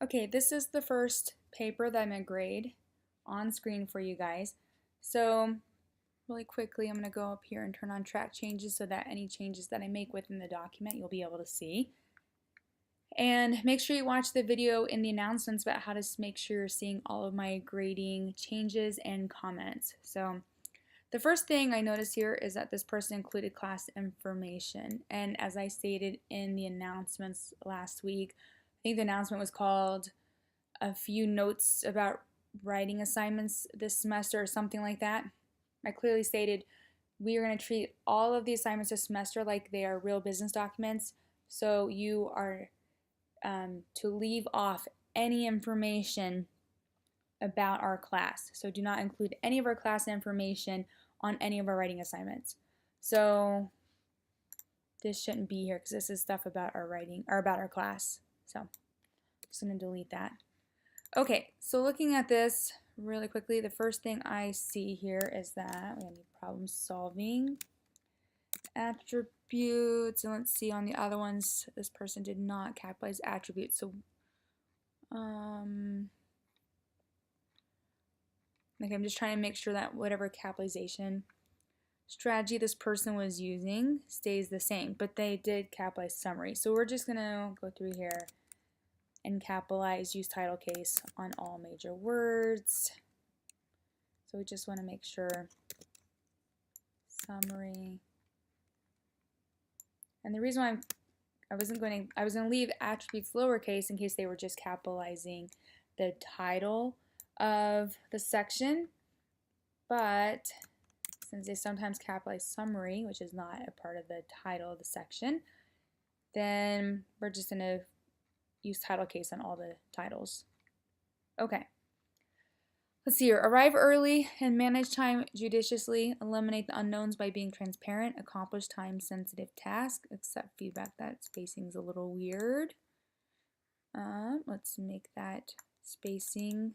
Okay, this is the first paper that I'm going to grade on screen for you guys. So really quickly, I'm going to go up here and turn on track changes so that any changes that I make within the document you'll be able to see. And make sure you watch the video in the announcements about how to make sure you're seeing all of my grading changes and comments. So the first thing I notice here is that this person included class information. And as I stated in the announcements last week, I think the announcement was called a few notes about writing assignments this semester or something like that. I clearly stated we are going to treat all of the assignments this semester like they are real business documents. So you are to leave off any information about our class. So do not include any of our class information on any of our writing assignments. So this shouldn't be here because this is stuff about our writing or about our class. So I'm just going to delete that. Okay, so looking at this really quickly, the first thing I see here is that we need problem solving attributes, and let's see on the other ones, this person did not capitalize attributes. So okay, I'm just trying to make sure that whatever capitalization strategy this person was using stays the same, but they did capitalize summary. So we're just gonna go through here and capitalize use title case on all major words. So we just want to make sure summary. And the reason why I was going to leave attributes lowercase in case they were just capitalizing the title of the section, but since they sometimes capitalize summary, which is not a part of the title of the section, then we're just going to use title case on all the titles. Okay. Let's see here. Arrive early and manage time judiciously. Eliminate the unknowns by being transparent. Accomplish time-sensitive tasks. Accept feedback. That spacing is a little weird. Let's make that spacing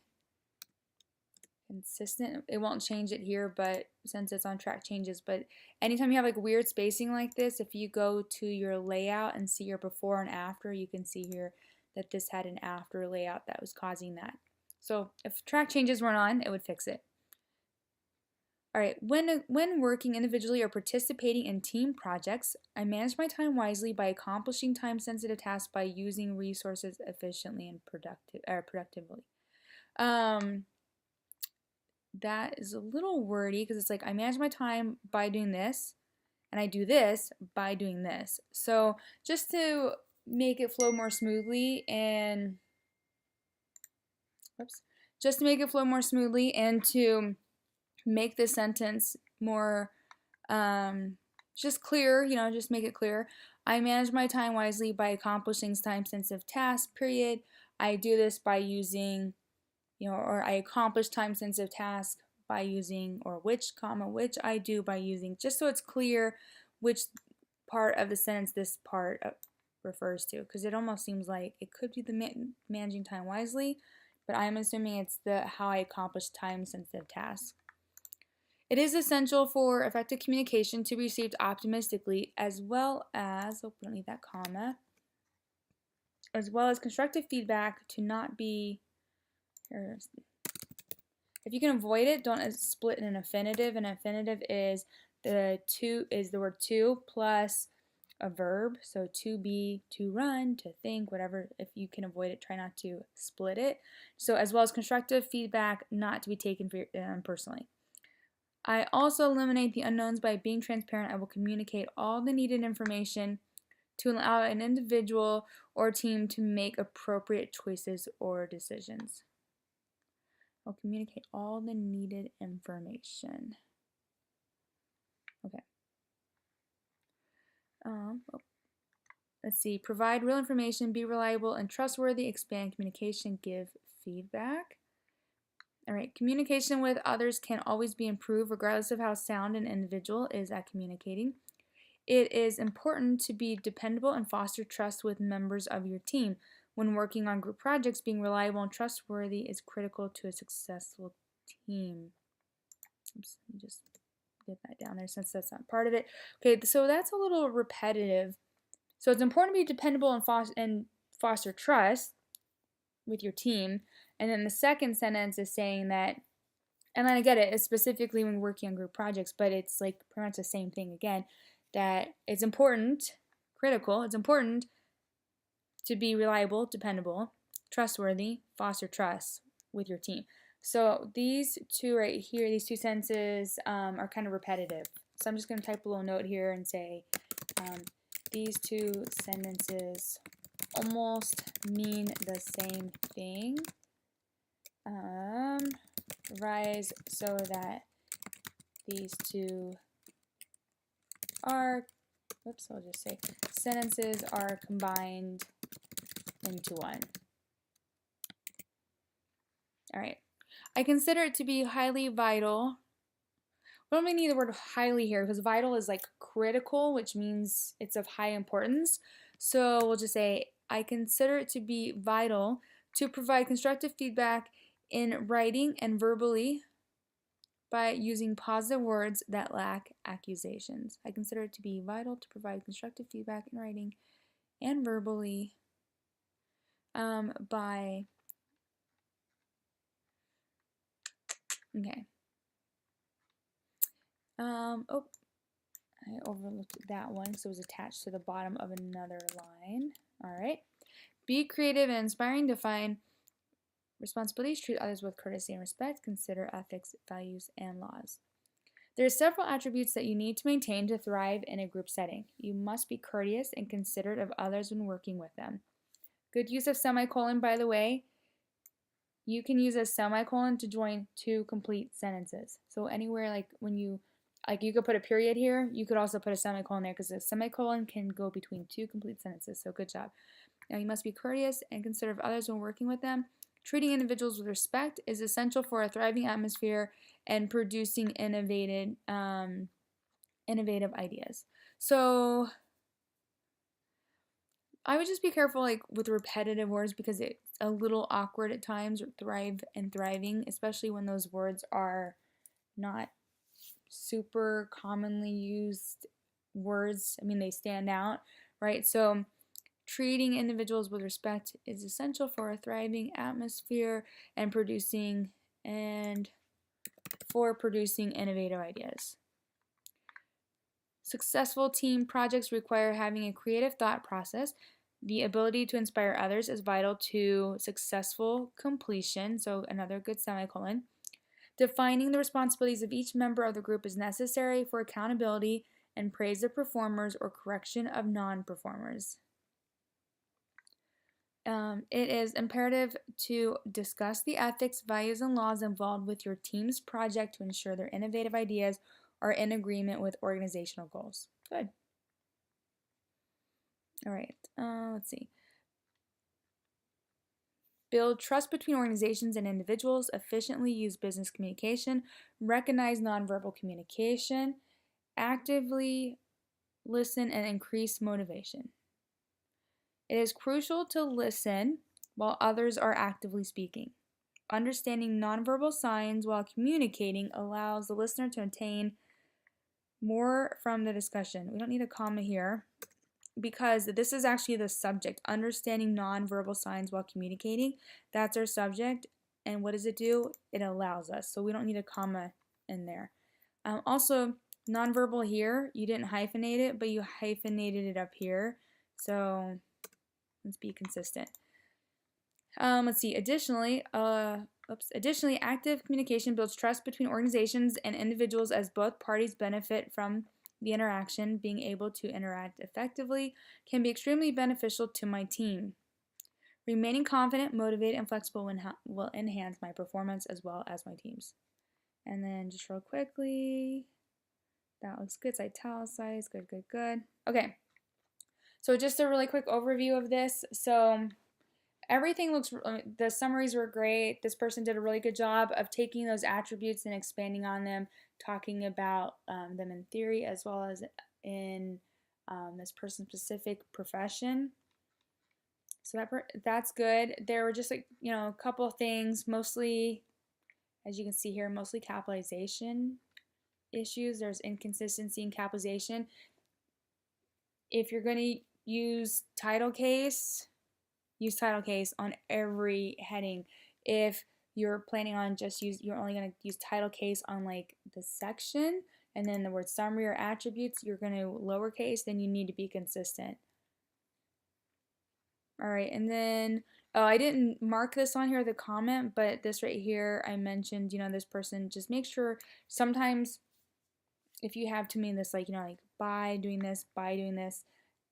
consistent. It won't change it here, but since it's on track changes. But anytime you have like weird spacing like this, if you go to your layout and see your before and after, you can see here that this had an after layout that was causing that. So if track changes weren't on, it would fix it. All right, when working individually or participating in team projects, I manage my time wisely by accomplishing time-sensitive tasks by using resources efficiently and productively. That is a little wordy because it's like I manage my time by doing this, and I do this by doing this. So just to make it flow more smoothly and to make this sentence more just clear, just make it clear. I manage my time wisely by accomplishing time-sensitive tasks, period. I do this by using, or I accomplish time-sensitive tasks by using, or which I do by using, just so it's clear which part of the sentence this part refers to, because it almost seems like it could be the managing time wisely, but I'm assuming it's the how I accomplish time-sensitive tasks. It is essential for effective communication to be received optimistically, as well as, don't leave that comma, as well as constructive feedback to not be, if you can avoid it, don't split in an infinitive. An infinitive is the word to plus a verb, so to be, to run, to think, whatever. If you can avoid it, try not to split it. So as well as constructive feedback, not to be taken personally. I also eliminate the unknowns by being transparent. I will communicate all the needed information to allow an individual or team to make appropriate choices or decisions. I'll communicate all the needed information. Okay. Let's see. Provide real information, be reliable and trustworthy, expand communication, give feedback. All right. Communication with others can always be improved regardless of how sound an individual is at communicating. It is important to be dependable and foster trust with members of your team. When working on group projects, being reliable and trustworthy is critical to a successful team. Oops, let me just get that down there since that's not part of it. Okay, so that's a little repetitive. So it's important to be dependable and foster trust with your team. And then the second sentence is saying that, and then I get it, it's specifically when working on group projects, but it's like pretty much the same thing again, that it's important, critical, it's important to be reliable, dependable, trustworthy, foster trust with your team. So these two right here, these two sentences are kind of repetitive. So I'm just going to type a little note here and say these two sentences almost mean the same thing. Rise so that these two are, whoops, I'll just say sentences are combined into one. All right. I consider it to be highly vital. We don't even need the word highly here because vital is like critical, which means it's of high importance. So we'll just say, I consider it to be vital to provide constructive feedback in writing and verbally by using positive words that lack accusations. I consider it to be vital to provide constructive feedback in writing and verbally by, okay. Oh, I overlooked that one, so it was attached to the bottom of another line. All right. Be creative and inspiring. Define responsibilities. Treat others with courtesy and respect. Consider ethics, values, and laws. There are several attributes that you need to maintain to thrive in a group setting. You must be courteous and considerate of others when working with them. Good use of semicolon, by the way. You can use a semicolon to join two complete sentences. So anywhere like when you could put a period here, you could also put a semicolon there because a semicolon can go between two complete sentences. So good job. Now you must be courteous and considerate of others when working with them. Treating individuals with respect is essential for a thriving atmosphere and producing innovative ideas. So I would just be careful like with repetitive words because it's a little awkward at times, thrive and thriving, especially when those words are not super commonly used words. I mean, they stand out, right? So treating individuals with respect is essential for a thriving atmosphere and producing innovative ideas. Successful team projects require having a creative thought process. The ability to inspire others is vital to successful completion. So another good semicolon. Defining the responsibilities of each member of the group is necessary for accountability and praise of performers or correction of non-performers. It is imperative to discuss the ethics, values, and laws involved with your team's project to ensure their innovative ideas are in agreement with organizational goals. Good. All right, let's see. Build trust between organizations and individuals, efficiently use business communication, recognize nonverbal communication, actively listen, and increase motivation. It is crucial to listen while others are actively speaking. Understanding nonverbal signs while communicating allows the listener to obtain more from the discussion. We don't need a comma here because this is actually the subject. Understanding nonverbal signs while communicating. That's our subject. And what does it do? It allows us. So we don't need a comma in there. Also, nonverbal here, you didn't hyphenate it, but you hyphenated it up here. So let's be consistent. Let's see. Additionally, active communication builds trust between organizations and individuals as both parties benefit from the interaction. Being able to interact effectively can be extremely beneficial to my team. Remaining confident, motivated, and flexible will enhance my performance as well as my team's. And then just real quickly, that looks good. It's italicized. Good, good, good. Okay. So just a really quick overview of this. So everything looks, the summaries were great. This person did a really good job of taking those attributes and expanding on them, talking about them in theory as well as in this person's specific profession. So that's good. There were just like, a couple of things, mostly, as you can see here, mostly capitalization issues. There's inconsistency in capitalization. If you're going to use title case, use title case on every heading. If you're planning on you're only going to use title case on like the section, and then the word summary or attributes, you're going to lowercase, then you need to be consistent. All right, and then, oh, I didn't mark this on here, the comment, but this right here, I mentioned, this person, just make sure sometimes if you have too many of this, like, like by doing this,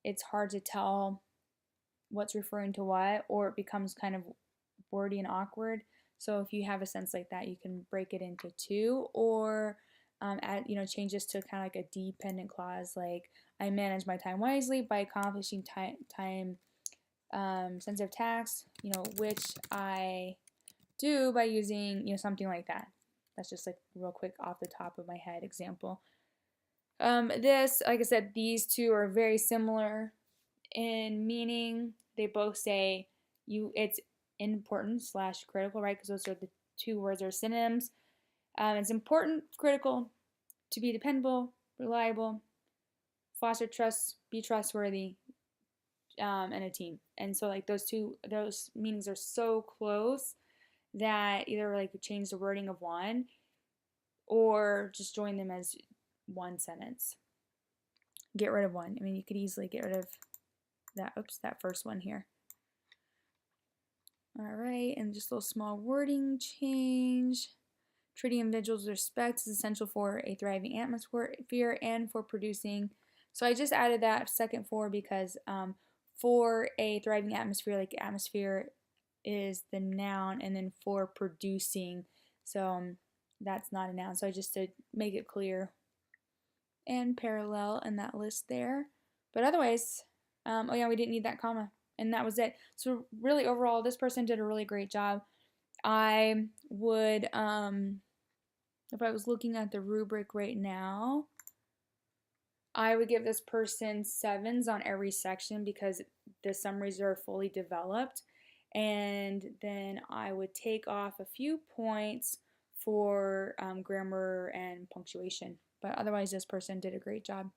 it's hard to tell what's referring to what, or it becomes kind of wordy and awkward. So if you have a sense like that, you can break it into two, or add, change this to kind of like a dependent clause, like I manage my time wisely by accomplishing time sensitive tasks, which I do by using, something like that. That's just like real quick off the top of my head example. This, like I said, these two are very similar in meaning. They both say it's important / critical, right? Because those are the two words are synonyms. It's important, critical, to be dependable, reliable, foster trust, be trustworthy, and a team. And so like those meanings are so close that either like change the wording of one or just join them as one sentence. Get rid of one. I mean, you could easily get rid of that first one here. All right, and just a little small wording change. Treating individuals with respect is essential for a thriving atmosphere and for producing. So I just added that second for because for a thriving atmosphere, like atmosphere is the noun, and then for producing, so that's not a noun. So I just to make it clear and parallel in that list there. But otherwise, oh yeah, we didn't need that comma, and that was it. So really overall, this person did a really great job. I would, if I was looking at the rubric right now, I would give this person 7s on every section because the summaries are fully developed. And then I would take off a few points for grammar and punctuation. But otherwise, this person did a great job.